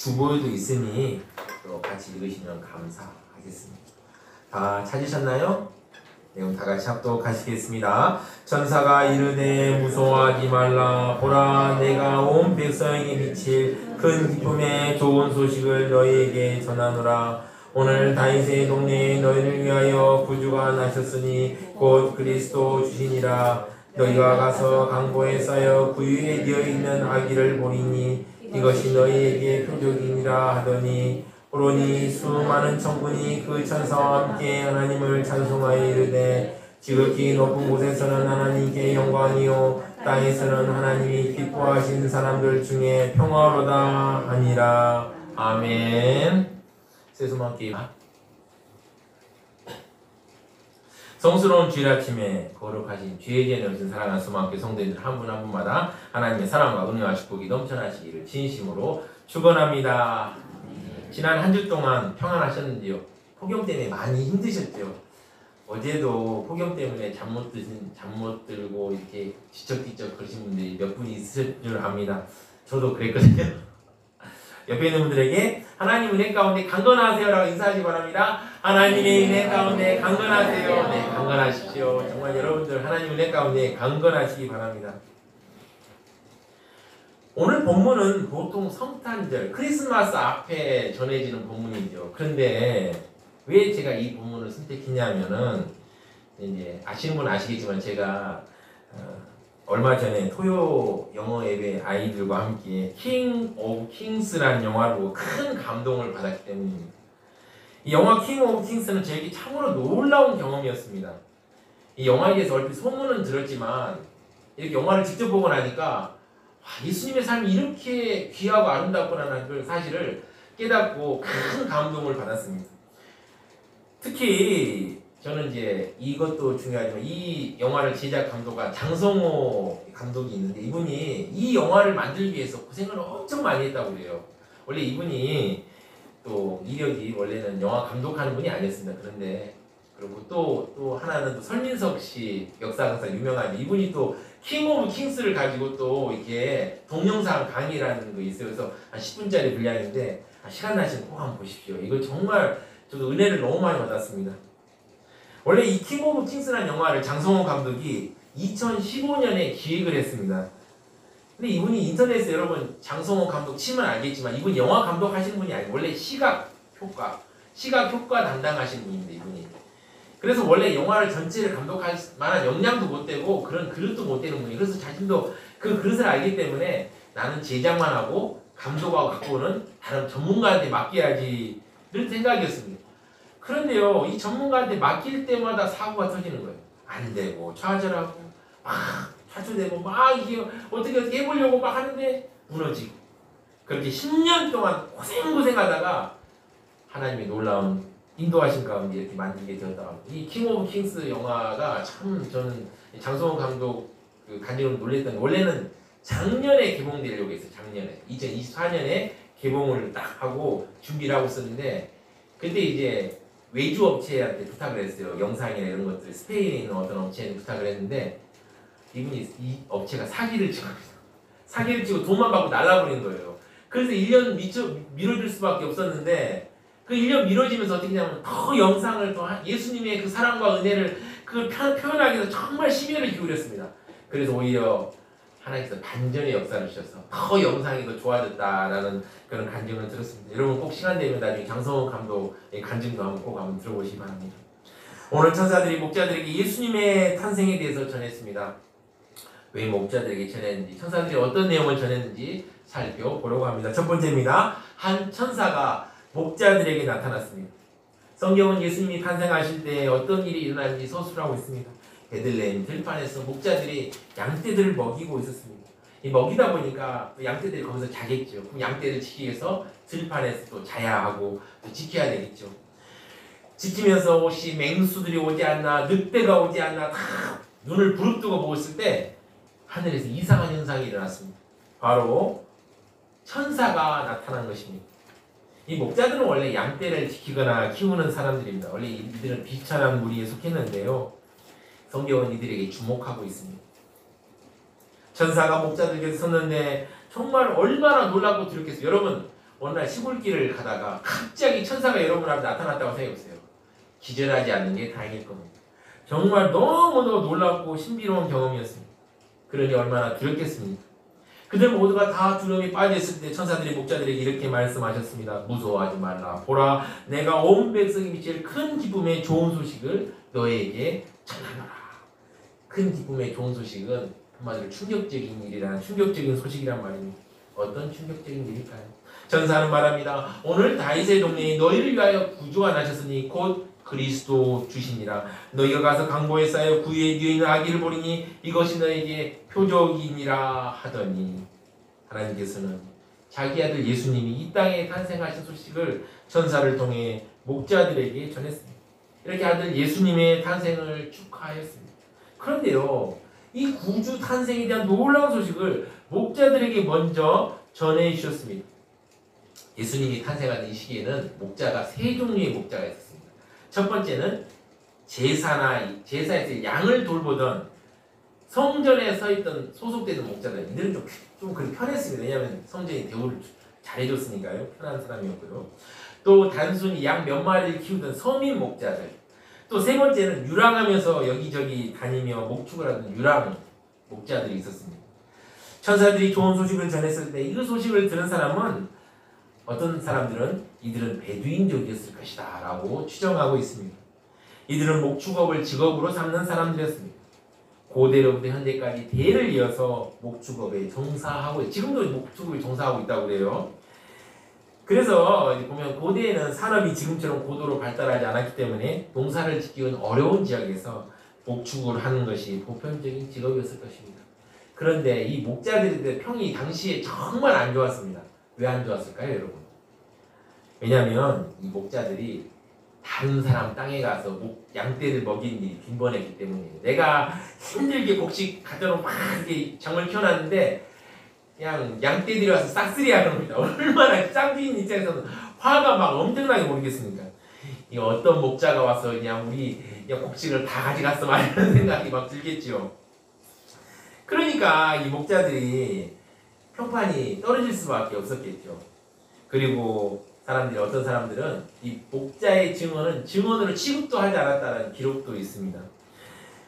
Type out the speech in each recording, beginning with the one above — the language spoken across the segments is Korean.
주보에도 있으니 또 같이 읽으시면 감사하겠습니다. 다 찾으셨나요? 내용 다 같이 합독하시겠습니다. 천사가 이르되 무서워하지 말라. 보라, 내가 온 백성에게 미칠 큰 기쁨의 좋은 소식을 너희에게 전하노라. 오늘 다윗의 동네에 너희를 위하여 구주가 나셨으니 곧 그리스도 주시니라. 너희가 가서 강보에 쌓여 구유에 되어 있는 아기를 보리니 이것이 너희에게 표적이니라 하더니, 그러니 수많은 천군이 그 천사와 함께 하나님을 찬송하여 이르되 지극히 높은 곳에서는 하나님께 영광이요 땅에서는 하나님이 기뻐하신 사람들 중에 평화로다 하니라. 아멘. 세수만 함께. 성스러운 주일 아침에 거룩하신 주의 제에 오신 사랑하는 수많은 성도님들 한 분 한 분마다 하나님의 사랑과 은혜와 축복이 넘쳐나시기를 진심으로 축원합니다. 지난 한 주 동안 평안하셨는지요? 폭염 때문에 많이 힘드셨죠? 어제도 폭염 때문에 잠 못 들고 이렇게 뒤척뒤척 그러신 분들이 몇 분이 있으실 줄 압니다. 저도 그랬거든요. 옆에 있는 분들에게 하나님 은혜 가운데 강건하세요라고 인사하시기 바랍니다. 하나님의 은혜 가운데 강건하세요. 네, 강건하십시오. 정말 여러분들 하나님 은혜 가운데 강건하시기 바랍니다. 오늘 본문은 보통 성탄절, 크리스마스 앞에 전해지는 본문이죠. 그런데 왜 제가 이 본문을 선택했냐면은, 이제 아시는 분 아시겠지만 제가 얼마 전에 토요 영어 예배 아이들과 함께 킹 오브 킹스라는 영화로 큰 감동을 받았기 때문입니다. 이 영화 킹 오브 킹스는 저에게 참으로 놀라운 경험이었습니다. 이 영화에 대해서 얼핏 소문은 들었지만 이렇게 영화를 직접 보고 나니까 예수님의 삶이 이렇게 귀하고 아름답구나라는 그 사실을 깨닫고 큰 감동을 받았습니다. 특히 저는 이제 이것도 중요하지만 이 영화를 제작 감독가 장성호 감독이 있는데 이분이 이 영화를 만들기 위해서 고생을 엄청 많이 했다고 그래요. 원래 이분이 또 이력이 원래는 영화 감독하는 분이 아니었습니다. 그런데 그리고 또 하나는 또 설민석 씨 역사강사 유명한 이분이 또 킹 오브 킹스를 가지고 또 이렇게 동영상 강의라는 거 있어요. 그래서 한 10분짜리 분량인데 시간 나시면 꼭 한번 보십시오. 이거 정말 저도 은혜를 너무 많이 받았습니다. 원래 이 킹 오브 킹스라는 영화를 장성호 감독이 2015년에 기획을 했습니다. 근데 이분이 인터넷에 여러분 장성호 감독 치면 알겠지만 이분 영화 감독 하시는 분이 아니고 원래 시각 효과 담당하시는 분인데 이분이. 그래서 원래 영화를 전체를 감독할 만한 역량도 못 되고 그런 그릇도 못 되는 분이. 그래서 자신도 그 그릇을 알기 때문에 나는 제작만 하고 감독하고 갖고 오는 다른 전문가한테 맡겨야지를 생각이었습니다. 그런데요, 이 전문가한테 맡길 때마다 사고가 터지는 거예요. 안 되고 좌절하고 막 좌초되고 막 이게 어떻게 해보려고 막 하는데 무너지고, 그렇게 10년 동안 고생하다가 하나님의 놀라운 인도하신 가운데 이렇게 만들게 되었다. 이 킹 오브 킹스 영화가 참 저는 장성호 감독 그 간증으로 놀랬던 게 원래는 작년에 개봉되려고 했어요. 작년에 2024년에 개봉을 딱 하고 준비를 하고 있었는데 그때 이제 외주 업체한테 부탁을 했어요. 영상이나 이런 것들 스페인에 있는 어떤 업체에 부탁을 했는데 이분이 이 업체가 사기를 치고 돈만 받고 날라버린 거예요. 그래서 1년 미뤄질 수밖에 없었는데 그 1년 미뤄지면서 어떻게 하냐면 더 영상을 더 예수님의 그 사랑과 은혜를 그 표현하기 위해서 정말 심혈을 기울였습니다. 그래서 오히려 하나님께서 반전의 역사를 주셔서 더 영상이 더 좋아졌다라는 그런 간증을 들었습니다. 여러분 꼭 시간 되면 나중에 장성호 감독의 간증도 한번 들어보시기 바랍니다. 오늘 천사들이 목자들에게 예수님의 탄생에 대해서 전했습니다. 왜 목자들에게 전했는지, 천사들이 어떤 내용을 전했는지 살펴보려고 합니다. 첫 번째입니다. 한 천사가 목자들에게 나타났습니다. 성경은 예수님이 탄생하실 때 어떤 일이 일어났는지 서술하고 있습니다. 베들레헴 들판에서 목자들이 양떼들을 먹이고 있었습니다. 이 먹이다 보니까 양떼들이 거기서 자겠죠. 그럼 양떼를 지키기 위해서 들판에서 또 자야 하고 또 지켜야 되겠죠. 지키면서 혹시 맹수들이 오지 않나, 늑대가 오지 않나 다 눈을 부릅뜨고 보고 있을 때 하늘에서 이상한 현상이 일어났습니다. 바로 천사가 나타난 것입니다. 이 목자들은 원래 양떼를 지키거나 키우는 사람들입니다. 원래 이들은 비천한 무리에 속했는데요. 성경은 이들에게 주목하고 있습니다. 천사가 목자들에게 섰는데 정말 얼마나 놀랍고 두렵겠어요. 여러분 어느 날 시골길을 가다가 갑자기 천사가 여러분 앞에 나타났다고 생각해보세요. 기절하지 않는 게 다행일 겁니다. 정말 너무너무 놀랍고 신비로운 경험이었습니다. 그러니 얼마나 두렵겠습니까? 그들 모두가 다 두려움에 빠져있을 때 천사들이 목자들에게 이렇게 말씀하셨습니다. 무서워하지 말라. 보라, 내가 온 백성이 미칠 큰 기쁨의 좋은 소식을 너에게 전하노라. 큰 기쁨의 좋은 소식은 한마디로 충격적인 일이란 충격적인 소식이란 말입니다. 어떤 충격적인 일일까요? 천사는 말합니다. 오늘 다윗의 동네에 너희를 위하여 구주가 나셨으니 곧 그리스도 주시니라. 너희가 가서 강보에 쌓여 구유에 누이는 아기를 보리니 이것이 너에게 표적이니라 하더니 하나님께서는 자기 아들 예수님이 이 땅에 탄생하신 소식을 천사를 통해 목자들에게 전했습니다. 이렇게 아들 예수님의 탄생을 축하하였습니다. 그런데요, 이 구주 탄생에 대한 놀라운 소식을 목자들에게 먼저 전해 주셨습니다. 예수님이 탄생하는 이 시기에는 목자가 세 종류의 목자가 있었습니다. 첫 번째는 제사에서 양을 돌보던 성전에 서 있던 소속되는 목자들, 이들은 좀 그렇게 편했습니다. 왜냐하면 성전이 대우를 잘해줬으니까요. 편한 사람이었고요. 또 단순히 양 몇 마리를 키우던 서민 목자들, 또 세 번째는 유랑하면서 여기저기 다니며 목축을 하던 유랑 목자들이 있었습니다. 천사들이 좋은 소식을 전했을 때 이 소식을 들은 사람은 어떤 사람들은 이들은 베두인족이었을 것이다 라고 추정하고 있습니다. 이들은 목축업을 직업으로 삼는 사람들이었습니다. 고대로부터 현대까지 대를 이어서 목축업에 종사하고, 지금도 목축업에 종사하고 있다고 그래요. 그래서 보면 고대에는 산업이 지금처럼 고도로 발달하지 않았기 때문에 농사를 짓기는 어려운 지역에서 목축을 하는 것이 보편적인 직업이었을 것입니다. 그런데 이 목자들의 평이 당시에 정말 안 좋았습니다. 왜 안 좋았을까요, 여러분? 왜냐하면 이 목자들이 다른 사람 땅에 가서 양떼를 먹이는 일이 빈번했기 때문이에요. 내가 힘들게 곡식 가져놓고 막 이렇게 정을 키워놨는데 그냥 양떼들이 와서 싹쓸이 하는 겁니다. 얼마나 쌍주인 입장에서는 화가 막 엄청나게 모르겠습니까? 이 어떤 목자가 와서 그냥 우리 곡식을 다 가져갔어 말이라는 생각이 막 들겠죠. 그러니까 이 목자들이 평판이 떨어질 수밖에 없었겠죠. 그리고 어떤 사람들은 이 목자의 증언으로 취급도 하지 않았다는 기록도 있습니다.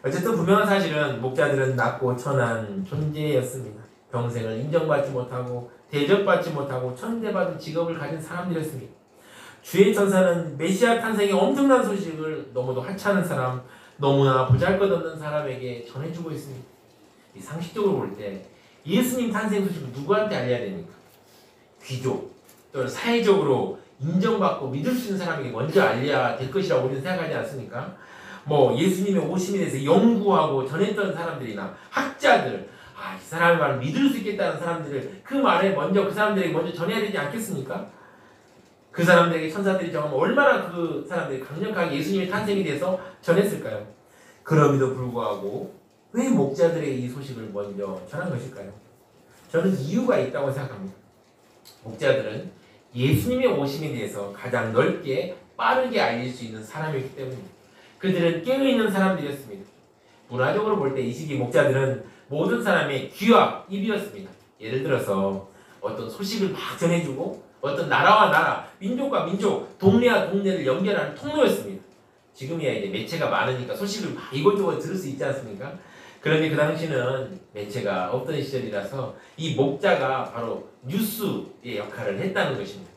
어쨌든 분명한 사실은 목자들은 낮고 천한 존재였습니다. 평생을 인정받지 못하고 대접받지 못하고 천대받은 직업을 가진 사람들이었습니다. 주의 천사는 메시아 탄생의 엄청난 소식을 너무도 하찮은 사람, 너무나 보잘것없는 사람에게 전해주고 있습니다. 이 상식적으로 볼 때 예수님 탄생 소식을 누구한테 알려야 됩니까? 귀족 또는 사회적으로 인정받고 믿을 수 있는 사람에게 먼저 알려야 될 것이라고 우리는 생각하지 않습니까? 예수님의 오심에 대해서 연구하고 전했던 사람들이나 학자들, 이 사람의 말을 믿을 수 있겠다는 사람들을 그 사람들에게 먼저 전해야 되지 않겠습니까? 그 사람들에게 천사들이 정말 얼마나 그 사람들이 강력하게 예수님의 탄생에 대해서 전했을까요? 그럼에도 불구하고 왜 목자들에게 이 소식을 먼저 전한 것일까요? 저는 이유가 있다고 생각합니다. 목자들은 예수님의 오심에 대해서 가장 넓게 빠르게 알릴 수 있는 사람이었기 때문입니다. 그들은 깨어있는 사람들이었습니다. 문화적으로 볼 때 이 시기 목자들은 모든 사람의 귀와 입이었습니다. 예를 들어서 어떤 소식을 막 전해주고 어떤 나라와 나라, 민족과 민족, 동네와 동네를 연결하는 통로였습니다. 지금이야 이제 매체가 많으니까 소식을 막 이것저것 들을 수 있지 않습니까? 그런데 그 당시는 매체가 없던 시절이라서 이 목자가 바로 뉴스의 역할을 했다는 것입니다.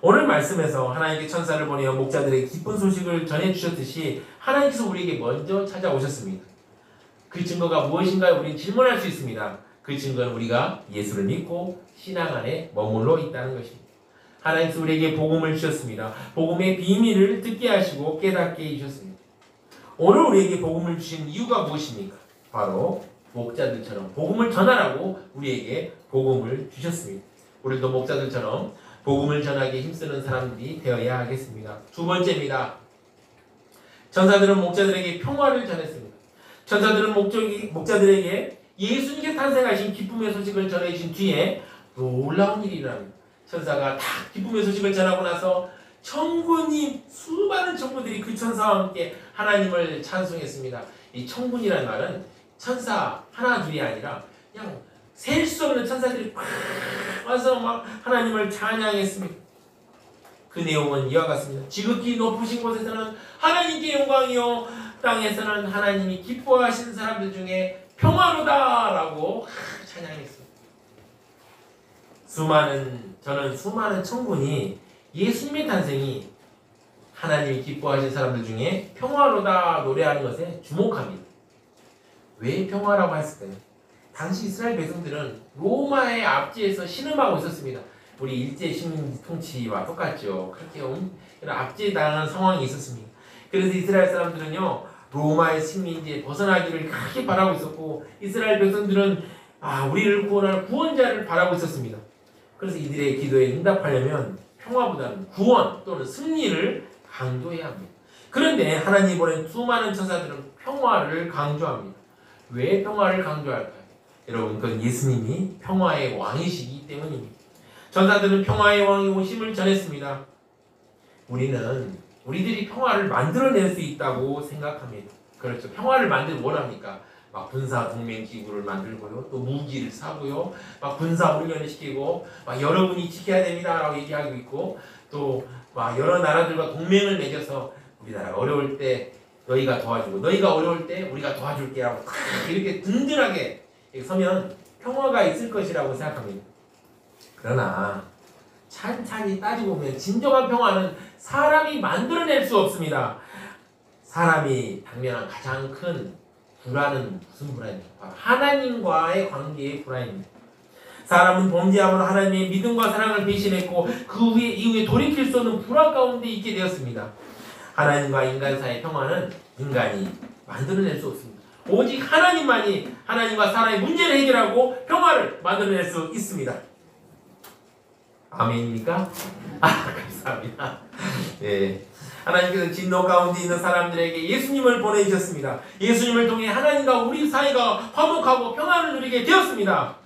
오늘 말씀에서 하나님께 천사를 보내어 목자들에게 기쁜 소식을 전해주셨듯이 하나님께서 우리에게 먼저 찾아오셨습니다. 그 증거가 무엇인가요? 우리는 질문할 수 있습니다. 그 증거는 우리가 예수를 믿고 신앙 안에 머물러 있다는 것입니다. 하나님께서 우리에게 복음을 주셨습니다. 복음의 비밀을 듣게 하시고 깨닫게 해주셨습니다. 오늘 우리에게 복음을 주신 이유가 무엇입니까? 바로 목자들처럼 복음을 전하라고 우리에게 복음을 주셨습니다. 우리도 목자들처럼 복음을 전하기에 힘쓰는 사람들이 되어야 하겠습니다. 두 번째입니다. 천사들은 목자들에게 평화를 전했습니다. 천사들은 목자들에게 예수님께 탄생하신 기쁨의 소식을 전해주신 뒤에 놀라운 일이 일어납니다. 천사가 다 기쁨의 소식을 전하고 나서 천군이 수많은 천군들이 그 천사와 함께 하나님을 찬송했습니다. 이 천군이라는 말은 천사 하나 둘이 아니라 그냥 셀 수 없는 천사들이 막 와서 막 하나님을 찬양했습니다. 그 내용은 이와 같습니다. 지극히 높으신 곳에서는 하나님께 영광이요, 땅에서는 하나님이 기뻐하시는 사람들 중에 평화로다라고 찬양했습니다. 저는 수많은 청군이 예수님의 탄생이 하나님이 기뻐하시는 사람들 중에 평화로다 노래하는 것에 주목합니다. 왜 평화라고 했을까요? 당시 이스라엘 백성들은 로마의 압제에서 신음하고 있었습니다. 우리 일제 식민 통치와 똑같죠. 그렇게 압제당하는 상황이 있었습니다. 그래서 이스라엘 사람들은요, 로마의 식민지에 벗어나기를 크게 바라고 있었고, 이스라엘 백성들은 우리를 구원할 구원자를 바라고 있었습니다. 그래서 이들의 기도에 응답하려면 평화보다는 구원 또는 승리를 강조해야 합니다. 그런데 하나님이 보낸 수많은 천사들은 평화를 강조합니다. 왜 평화를 강조할까요? 여러분, 그건 예수님이 평화의 왕이시기 때문입니다. 천사들은 평화의 왕이 오심을 전했습니다. 우리들이 평화를 만들어낼 수 있다고 생각합니다. 그렇죠. 평화를 만들기 원합니까? 막 군사 동맹 기구를 만들고요, 또 무기를 사고요, 막 군사 훈련을 시키고, 막 여러분이 지켜야 됩니다라고 얘기하고 있고, 또 막 여러 나라들과 동맹을 맺어서 우리나라가 어려울 때 너희가 도와주고, 너희가 어려울 때 우리가 도와줄게라고 이렇게 든든하게 서면 평화가 있을 것이라고 생각합니다. 그러나 찬찬히 따지고 보면 진정한 평화는 사람이 만들어낼 수 없습니다. 사람이 당면한 가장 큰 불안은 무슨 불안입니까? 하나님과의 관계의 불안입니다. 사람은 범죄함으로 하나님의 믿음과 사랑을 배신했고 그 이후에 돌이킬 수 없는 불안 가운데 있게 되었습니다. 하나님과 인간 사이의 평화는 인간이 만들어낼 수 없습니다. 오직 하나님만이 하나님과 사람의 문제를 해결하고 평화를 만들어낼 수 있습니다. 아멘입니까? 감사합니다. 네. 하나님께서 진노 가운데 있는 사람들에게 예수님을 보내주셨습니다. 예수님을 통해 하나님과 우리 사이가 화목하고 평안을 누리게 되었습니다.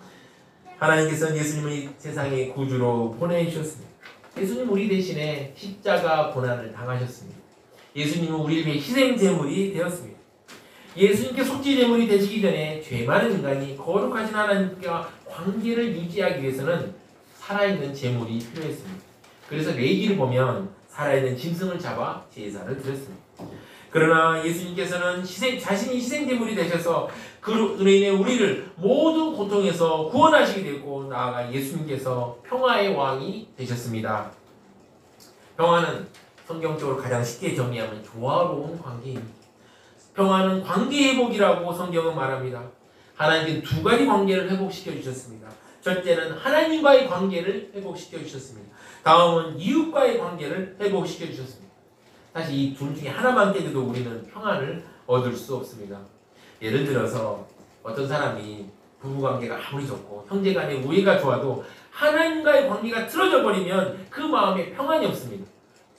하나님께서는 예수님을 이 세상의 구주로 보내주셨습니다. 예수님 우리 대신에 십자가 고난을 당하셨습니다. 예수님은 우리를 위해 희생 제물이 되었습니다. 예수님께 속죄 제물이 되시기 전에 죄 많은 인간이 거룩하신 하나님과 관계를 유지하기 위해서는 살아있는 제물이 필요했습니다. 그래서 레위기를 보면 살아있는 짐승을 잡아 제사를 드렸습니다. 그러나 예수님께서는 자신이 희생제물이 되셔서 그로 인해 우리를 모든 고통에서 구원하시게 되고, 나아가 예수님께서 평화의 왕이 되셨습니다. 평화는 성경적으로 가장 쉽게 정의하면 조화로운 관계입니다. 평화는 관계 회복이라고 성경은 말합니다. 하나님께서 두 가지 관계를 회복시켜 주셨습니다. 첫째는 하나님과의 관계를 회복시켜 주셨습니다. 다음은 이웃과의 관계를 회복시켜 주셨습니다. 사실 이 둘 중에 하나만 깨져도 우리는 평안을 얻을 수 없습니다. 예를 들어서 어떤 사람이 부부관계가 아무리 좋고 형제간의 우애가 좋아도 하나님과의 관계가 틀어져 버리면 그 마음에 평안이 없습니다.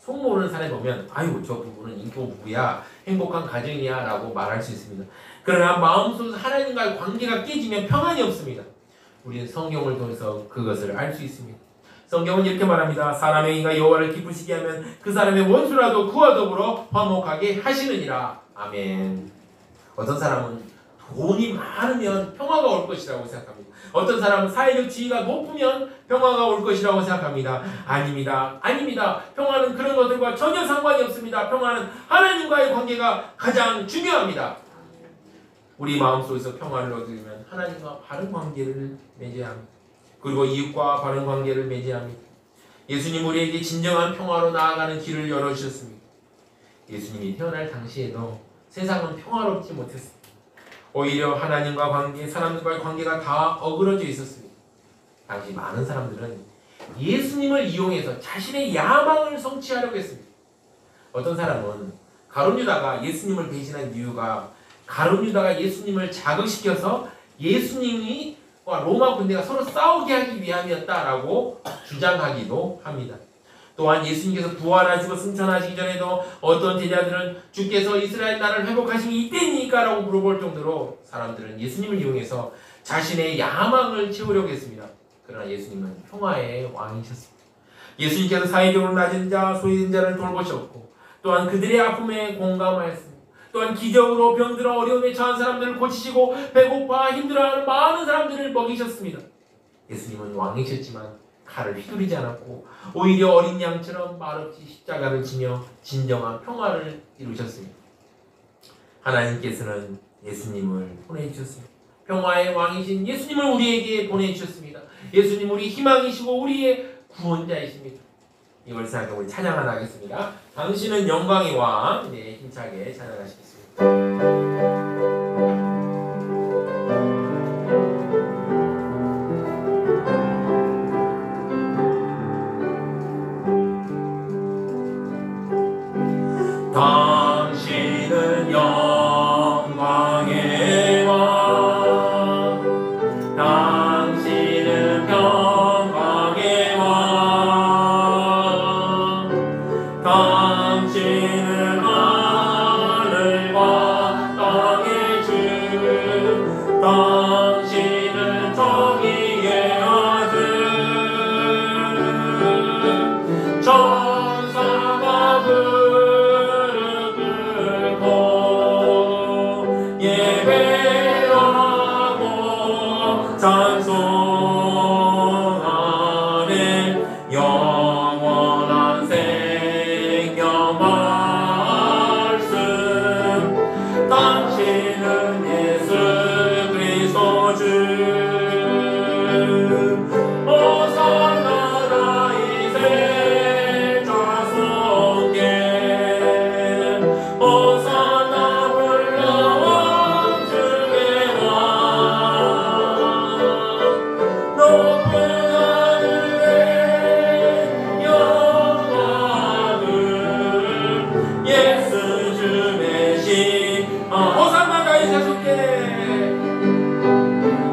속 모르는 사람이 보면 아이고 저 부부는 인기 부부야, 행복한 가정이야 라고 말할 수 있습니다. 그러나 마음속에서 하나님과의 관계가 깨지면 평안이 없습니다. 우리는 성경을 통해서 그것을 알 수 있습니다. 성경은 이렇게 말합니다. 사람의 의가 여호와를 기쁘시게 하면 그 사람의 원수라도 그와 더불어 화목하게 하시느니라. 아멘. 어떤 사람은 돈이 많으면 평화가 올 것이라고 생각합니다. 어떤 사람은 사회적 지위가 높으면 평화가 올 것이라고 생각합니다. 아닙니다. 아닙니다. 평화는 그런 것들과 전혀 상관이 없습니다. 평화는 하나님과의 관계가 가장 중요합니다. 우리 마음속에서 평화를 얻으려면 하나님과 바른 관계를 맺어야 합니다. 그리고 이웃과 바른 관계를 맺어야 합니다. 예수님 우리에게 진정한 평화로 나아가는 길을 열어주셨습니다. 예수님이 태어날 당시에도 세상은 평화롭지 못했습니다. 오히려 하나님과 관계, 사람들과의 관계가 다 어그러져 있었습니다. 당시 많은 사람들은 예수님을 이용해서 자신의 야망을 성취하려고 했습니다. 어떤 사람은 가룟 유다가 예수님을 배신한 이유가 가룟 유다가 예수님을 자극시켜서 예수님이 로마 군대가 서로 싸우게 하기 위함이었다라고 주장하기도 합니다. 또한 예수님께서 부활하시고 승천하시기 전에도 어떤 제자들은 주께서 이스라엘 나라를 회복하심이 이때입니까? 라고 물어볼 정도로 사람들은 예수님을 이용해서 자신의 야망을 채우려고 했습니다. 그러나 예수님은 평화의 왕이셨습니다. 예수님께서 사회적으로 낮은 자, 소외된 자를 돌보셨고 또한 그들의 아픔에 공감하였습니다. 또한 기적으로 병들어 어려움에 처한 사람들을 고치시고 배고파 힘들어하는 많은 사람들을 먹이셨습니다. 예수님은 왕이셨지만 칼을 휘두르지 않았고 오히려 어린 양처럼 말없이 십자가를 지며 진정한 평화를 이루셨습니다. 하나님께서는 예수님을 보내주셨습니다. 평화의 왕이신 예수님을 우리에게 보내주셨습니다. 예수님 우리 희망이시고 우리의 구원자이십니다. 이걸 생각하고 우리 찬양 하나 하겠습니다. 당신은 영광의 왕. 네, 힘차게 찬양하시겠습니다. 당신은 영광의 왕, 당신은 평강의 왕, 당신은 하늘과 땅의 주, 당신은 정의의 아들, 천사가 찬송하네 영원한 생명 말씀 당신은 예수 그리스도 주 호산나 다윗의 자손께 호산나 불러온 주의 왕 높은 하늘에 영광을 예수 주 대신 호산나 다윗의 자손께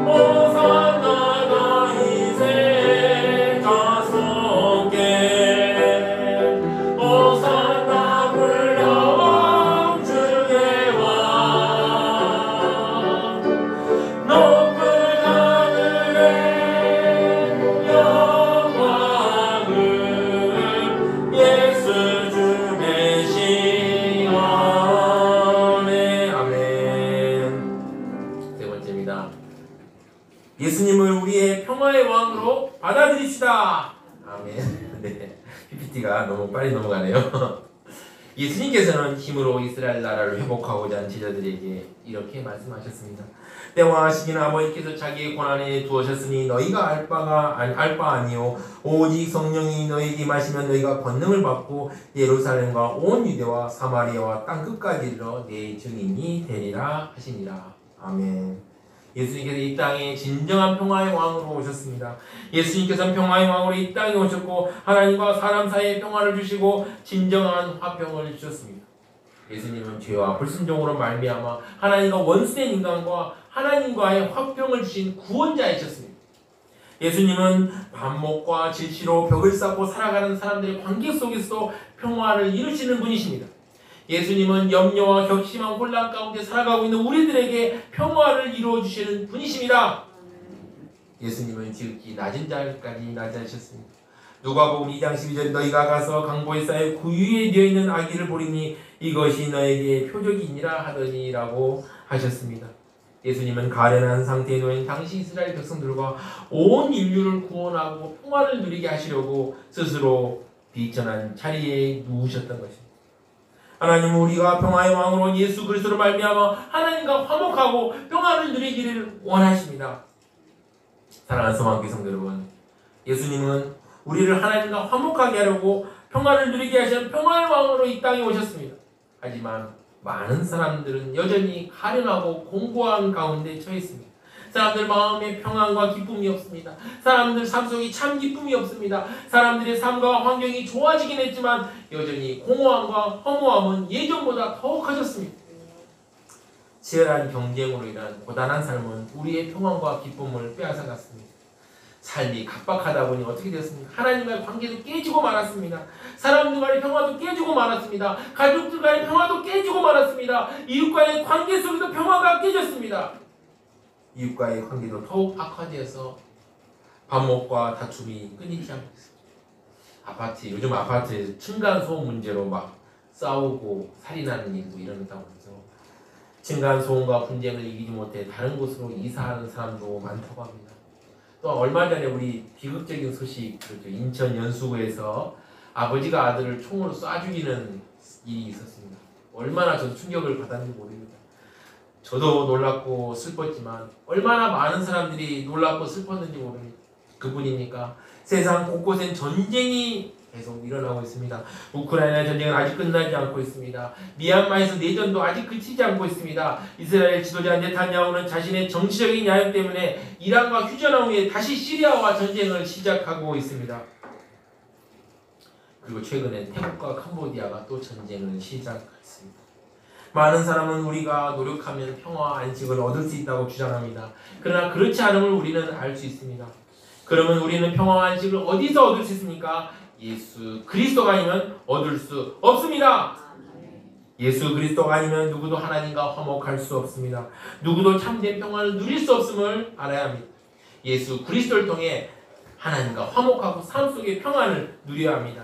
호산나 다윗의 자손께 호산나 불러온 주의 왕 높은 하늘에 영광을 예수 주 메시아네. 아멘. 세 번째입니다. 예수님을 우리의 평화의 왕으로 받아들입시다. 아멘. 네, PPT가 너무 빨리 넘어가네요. 예수님께서는 힘으로 이스라엘 나라를 회복하고자 한 제자들에게 이렇게 말씀하셨습니다. 때와 시기는 아버지께서 자기의 권한에 두어셨으니 너희가 알 바 아니요 오직 성령이 너희에게 임하시면 너희가 권능을 받고 예루살렘과 온 유대와 사마리아와 땅끝까지 이르러 내 증인이 되리라 하시니라. 아멘. 예수님께서 이 땅에 진정한 평화의 왕으로 오셨습니다. 예수님께서는 평화의 왕으로 이 땅에 오셨고 하나님과 사람 사이에 평화를 주시고 진정한 화평을 주셨습니다. 예수님은 죄와 불순종으로 말미암아 하나님과 원수된 인간과 하나님과의 화평을 주신 구원자이셨습니다. 예수님은 반목과 질시로 벽을 쌓고 살아가는 사람들의 관계 속에서도 평화를 이루시는 분이십니다. 예수님은 염려와 격심한 혼란 가운데 살아가고 있는 우리들에게 평화를 이루어주시는 분이십니다. 예수님은 지극히 낮은 자까지 낮아지셨습니다. 누가복음 2장 12절에 너희가 가서 강보에 쌓여 구유에 되어있는 아기를 보리니 이것이 너에게 표적이니라 하더니라고 하셨습니다. 예수님은 가련한 상태에 놓인 당시 이스라엘 백성들과 온 인류를 구원하고 평화를 누리게 하시려고 스스로 비천한 자리에 누우셨던 것입니다. 하나님은 우리가 평화의 왕으로 예수 그리스도로 말미암아 하나님과 화목하고 평화를 누리기를 원하십니다. 사랑하는 소망교회 성도 여러분, 예수님은 우리를 하나님과 화목하게 하려고 평화를 누리게 하시는 평화의 왕으로 이 땅에 오셨습니다. 하지만 많은 사람들은 여전히 가련하고 공고한 가운데 처해 있습니다. 사람들 마음에 평안과 기쁨이 없습니다. 사람들 삶 속에 참 기쁨이 없습니다. 사람들의 삶과 환경이 좋아지긴 했지만 여전히 공허함과 허무함은 예전보다 더욱 커졌습니다. 치열한 경쟁으로 인한 고단한 삶은 우리의 평안과 기쁨을 빼앗아갔습니다. 삶이 각박하다 보니 어떻게 되었습니까? 하나님과의 관계도 깨지고 말았습니다. 사람들 간의 평화도 깨지고 말았습니다. 가족들 간의 평화도 깨지고 말았습니다. 이웃과의 관계 속에도 평화가 깨졌습니다. 이웃과의 관계도 더욱 악화되어서 반목과 다툼이 끊이지 않고 있습니다. 요즘 아파트에서 층간소음 문제로 막 싸우고 살인하는 일도 일어났다고 해서 층간소음과 분쟁을 이기지 못해 다른 곳으로 이사하는 사람도 많다고 합니다. 또 얼마 전에 우리 비극적인 소식, 그렇죠. 인천 연수구에서 아버지가 아들을 총으로 쏴 죽이는 일이 있었습니다. 얼마나 저도 충격을 받았는지 모릅니다. 저도 놀랍고 슬펐지만 얼마나 많은 사람들이 놀랍고 슬펐는지 모릅니다. 그뿐입니까? 세상 곳곳엔 전쟁이 계속 일어나고 있습니다. 우크라이나 전쟁은 아직 끝나지 않고 있습니다. 미얀마에서 내전도 아직 그치지 않고 있습니다. 이스라엘 지도자 네타냐후는 자신의 정치적인 야욕 때문에 이란과 휴전한 후에 다시 시리아와 전쟁을 시작하고 있습니다. 그리고 최근에 태국과 캄보디아가 또 전쟁을 시작했습니다. 많은 사람은 우리가 노력하면 평화와 안식을 얻을 수 있다고 주장합니다. 그러나 그렇지 않음을 우리는 알 수 있습니다. 그러면 우리는 평화와 안식을 어디서 얻을 수 있습니까? 예수 그리스도가 아니면 얻을 수 없습니다. 예수 그리스도가 아니면 누구도 하나님과 화목할 수 없습니다. 누구도 참된 평화를 누릴 수 없음을 알아야 합니다. 예수 그리스도를 통해 하나님과 화목하고 삶 속의 평안을 누려야 합니다.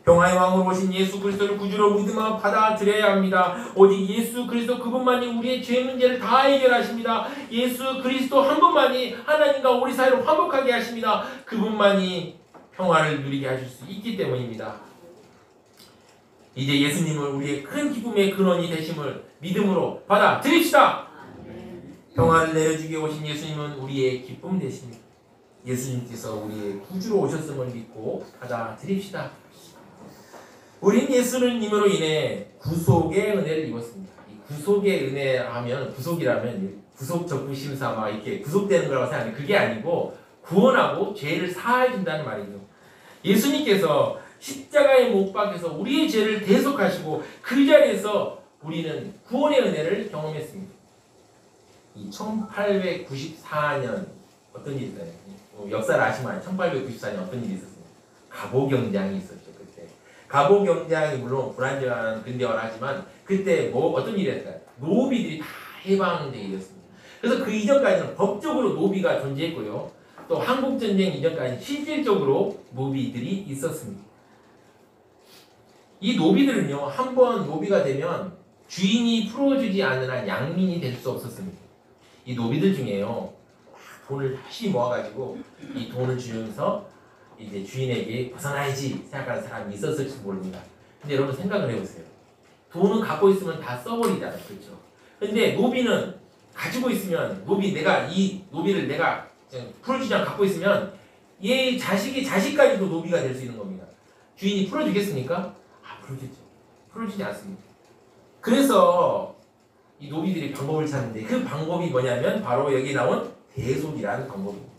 평화의 왕으로 오신 예수 그리스도를 구주로 믿음으로 받아들여야 합니다. 오직 예수 그리스도 그분만이 우리의 죄 문제를 다 해결하십니다. 예수 그리스도 한 분만이 하나님과 우리 사이를 화목하게 하십니다. 그분만이 평화를 누리게 하실 수 있기 때문입니다. 이제 예수님을 우리의 큰 기쁨의 근원이 되심을 믿음으로 받아들입시다. 평화를 내려주게 오신 예수님은 우리의 기쁨 되십니다. 예수님께서 우리의 구주로 오셨음을 믿고 받아들입시다. 우린 예수님으로 인해 구속의 은혜를 입었습니다. 이 구속의 은혜하면 구속이라면 구속 적부 심사 막 이렇게 구속되는 거라고 생각하는데 그게 아니고 구원하고 죄를 사해 준다는 말이죠. 예수님께서 십자가에 못 박혀서 우리의 죄를 대속하시고 그 자리에서 우리는 구원의 은혜를 경험했습니다. 이 1894년 어떤 일이 있어요? 역사를 아시면 1894년 어떤 일이 있었습니다. 갑오경장이 있었죠. 그때 갑오경장이 물론 불완전한 근대화를 하지만 그때 어떤 일이 했을까요? 노비들이 다 해방되게 되었습니다. 그래서 그 이전까지는 법적으로 노비가 존재했고요. 또 한국전쟁 이전까지 실질적으로 노비들이 있었습니다. 이 노비들은요, 한번 노비가 되면 주인이 풀어주지 않는 한 양민이 될 수 없었습니다. 이 노비들 중에요, 돈을 다시 모아가지고 이 돈을 주면서 이제 주인에게 벗어나야지 생각하는 사람이 있었을지 모릅니다. 근데 여러분 생각을 해보세요. 돈은 갖고 있으면 다 써버리잖아요. 그렇죠? 근데 노비는 가지고 있으면 내가 이 노비를 내가 풀어주지 않고 갖고 있으면 얘 자식까지도 노비가 될 수 있는 겁니다. 주인이 풀어주겠습니까? 풀어주죠. 풀어주지 않습니다. 그래서 이 노비들이 방법을 찾는데 그 방법이 뭐냐면 바로 여기 나온 대속이라는 방법입니다.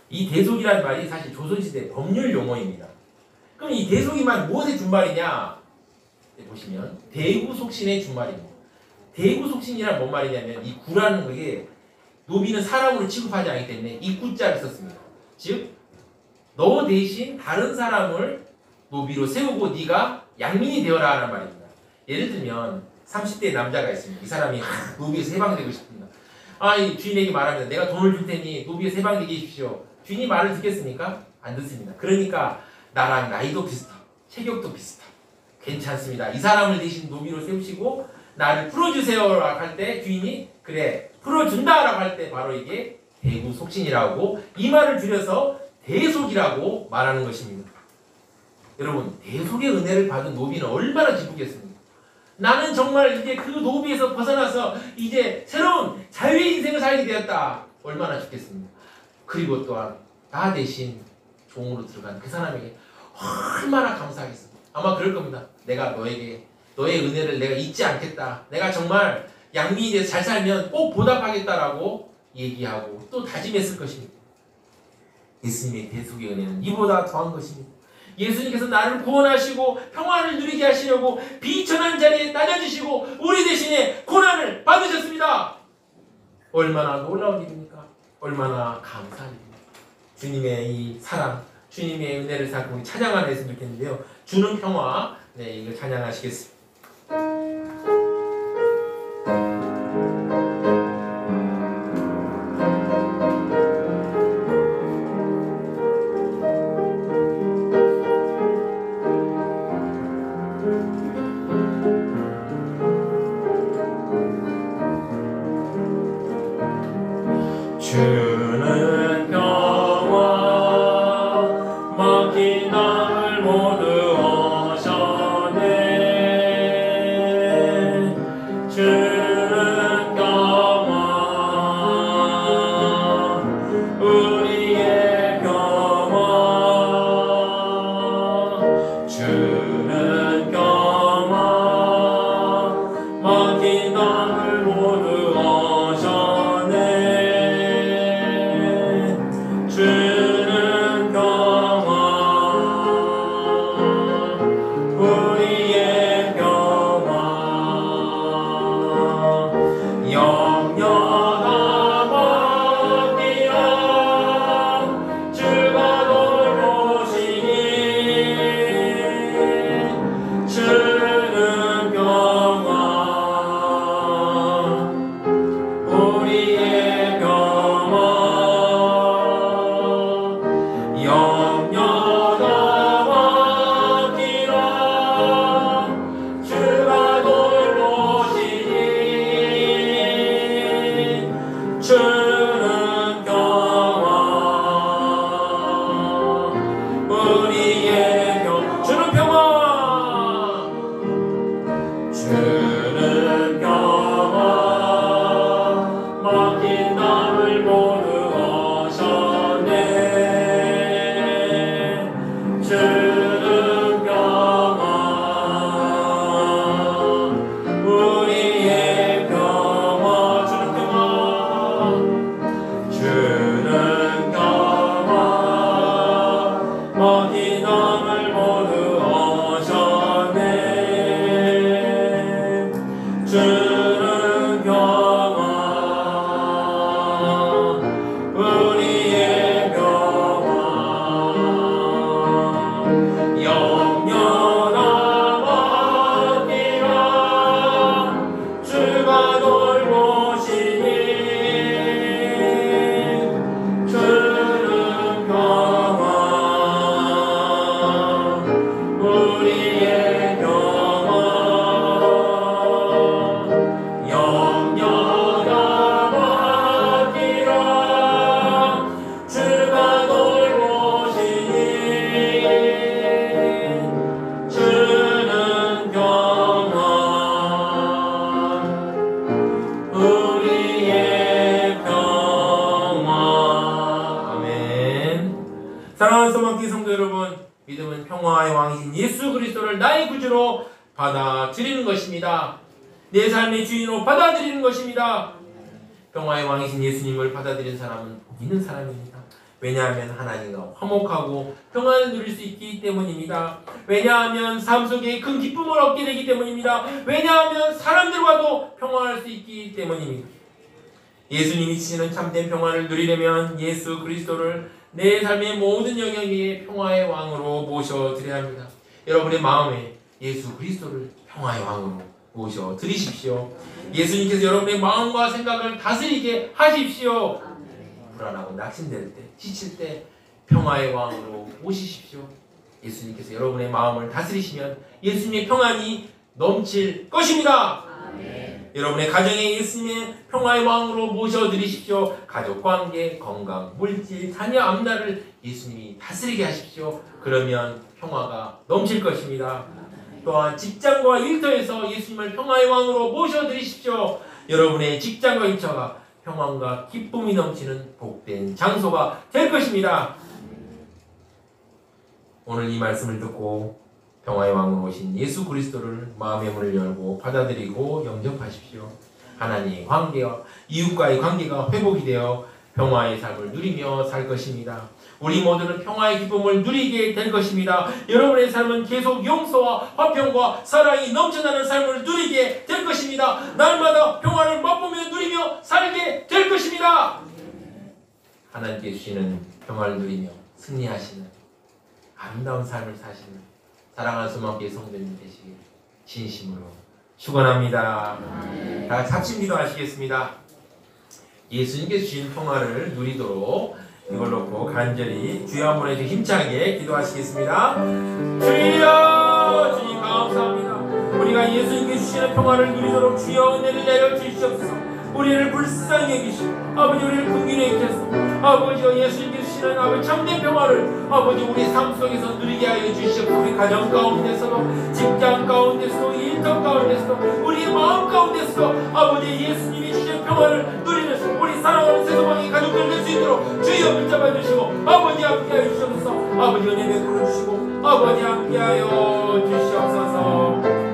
이 대속이라는 말이 사실 조선시대 법률 용어입니다. 그럼 이 대속이만 무엇의 준말이냐? 보시면 대구속신의 준말입니다. 대구속신이란 뭔 말이냐면 이 구라는 그게 노비는 사람으로 취급하지 않기 때문에 이 구자를 썼습니다. 즉 너 대신 다른 사람을 노비로 세우고 네가 양민이 되어라 하는 말입니다. 예를 들면 30대 남자가 있습니다. 이 사람이 노비에서 해방되고 싶습니다. 이 주인에게 말합니다. 내가 돈을 줄 테니 노비에서 해방되게 해주십시오. 주인이 말을 듣겠습니까? 안 듣습니다. 그러니까 나랑 나이도 비슷하고 체격도 비슷하고 괜찮습니다. 이 사람을 대신 노비로 세우시고 나를 풀어주세요 라고 할 때 주인이 그래 풀어준다 라고 할 때 바로 이게 대구속신이라고 이 말을 줄여서 대속이라고 말하는 것입니다. 여러분 대속의 은혜를 받은 노비는 얼마나 기쁘겠습니까? 나는 정말 이제 그 노비에서 벗어나서 이제 새로운 자유의 인생을 살게 되었다. 얼마나 좋겠습니까? 그리고 또한 나 대신 종으로 들어간 그 사람에게 얼마나 감사하겠습니까? 아마 그럴 겁니다. 내가 너의 은혜를 내가 잊지 않겠다. 내가 정말 양민이 돼서 잘 살면 꼭 보답하겠다라고 얘기하고 또 다짐했을 것입니다. 예수님의 대속의 은혜는 이보다 더한 것입니다. 예수님께서 나를 구원하시고 평화를 누리게 하시려고 비천한 자리에 낮아지시고 우리 대신에 고난을 받으셨습니다. 얼마나 놀라운 일입니까? 얼마나 감사한 일입니까? 주님의 이 사랑, 주님의 은혜를 생각하고 우리 찬양 하나 했으면 좋겠는데요. 주는 평화, 이거 찬양하시겠습니다. 영원하리라. 주가 돌보시니 주는 평화 우리의 평화 영원하리라. 주가 돌보시니 주는 평화 우리의 평화. 아멘. 사랑하는 소망교회 성도 여러분, 믿음은 평화의 왕이신 예수 그리스도를 나의 구주로 받아들이는 것입니다. 내 삶의 주인으로 받아들이는 것입니다. 평화의 왕이신 예수님을 받아들인 사람은 복 있는 사람입니다. 왜냐하면 하나님과 화목하고 평안을 누릴 수 있기 때문입니다. 왜냐하면 삶 속에 큰 기쁨을 얻게 되기 때문입니다. 왜냐하면 사람들과도 평화할 수 있기 때문입니다. 예수님이 주시는 참된 평화를 누리려면 예수 그리스도를 내 삶의 모든 영역에 평화의 왕으로 모셔드려야 합니다. 여러분의 마음에 예수 그리스도를 평화의 왕으로 모셔드리십시오. 예수님께서 여러분의 마음과 생각을 다스리게 하십시오. 불안하고 낙심될 때, 지칠 때 평화의 왕으로 모시십시오. 예수님께서 여러분의 마음을 다스리시면 예수님의 평안이 넘칠 것입니다. 여러분의 가정에 예수님의 평화의 왕으로 모셔드리십시오. 가족관계, 건강, 물질, 자녀 앞날을 예수님이 다스리게 하십시오. 그러면 평화가 넘칠 것입니다. 또한 직장과 일터에서 예수님을 평화의 왕으로 모셔드리십시오. 여러분의 직장과 일터가 평안과 기쁨이 넘치는 복된 장소가 될 것입니다. 오늘 이 말씀을 듣고 평화의 왕으로 오신 예수 그리스도를 마음의 문을 열고 받아들이고 영접하십시오. 하나님의 관계와 이웃과의 관계가 회복이 되어 평화의 삶을 누리며 살 것입니다. 우리 모두는 평화의 기쁨을 누리게 될 것입니다. 여러분의 삶은 계속 용서와 화평과 사랑이 넘쳐나는 삶을 누리게 될 것입니다. 날마다 평화를 맛보며 누리며 살게 될 것입니다. 하나님께 주시는 평화를 누리며 승리하시는 아름다운 삶을 사시는 사랑하는 소망교회 성도님 되시길 진심으로 축원합니다. 다 같이 합심 기도하시겠습니다. 예수님께서 주신 평화를 누리도록 이걸 놓고 간절히 주여 한번 해주 힘차게 기도하시겠습니다. 주여, 주님 감사합니다. 우리가 예수님께 주시는 평화를 누리도록 주여 은혜를 내려 주시옵소서. 우리를 불쌍히 여기시고 아버지 우리를 긍휼히 여기소서. 아버지여 예수님께 주시는 아버지 참된 평화를 아버지 우리 삶 속에서 누리게 하여 주시옵소서. 우리 가정 가운데서도 직장 가운데서도 일터 가운데서도 우리의 마음 가운데서도 아버지 예수님이 주신 평화를 누리는 우리 사랑하는 세소망의 가족들 될 수 있도록 주여 붙잡아 주시고 아버지 함께하여 주시옵소서. 아버지 은혜 베풀어 주시고 아버지 함께하여 주시옵소서.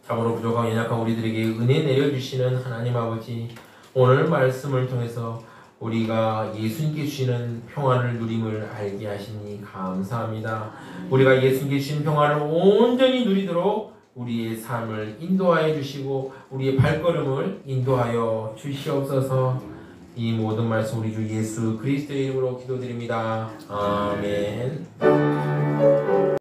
참으로 부족하고 연약한 우리들에게 은혜 내려주시는 하나님 아버지, 오늘 말씀을 통해서 우리가 예수님께 주시는 평화를 누림을 알게 하시니 감사합니다. 우리가 예수님께 주신 평화를 온전히 누리도록 우리의 삶을 인도하여 주시고 우리의 발걸음을 인도하여 주시옵소서. 이 모든 말씀 우리 주 예수 그리스도의 이름으로 기도드립니다. 아멘.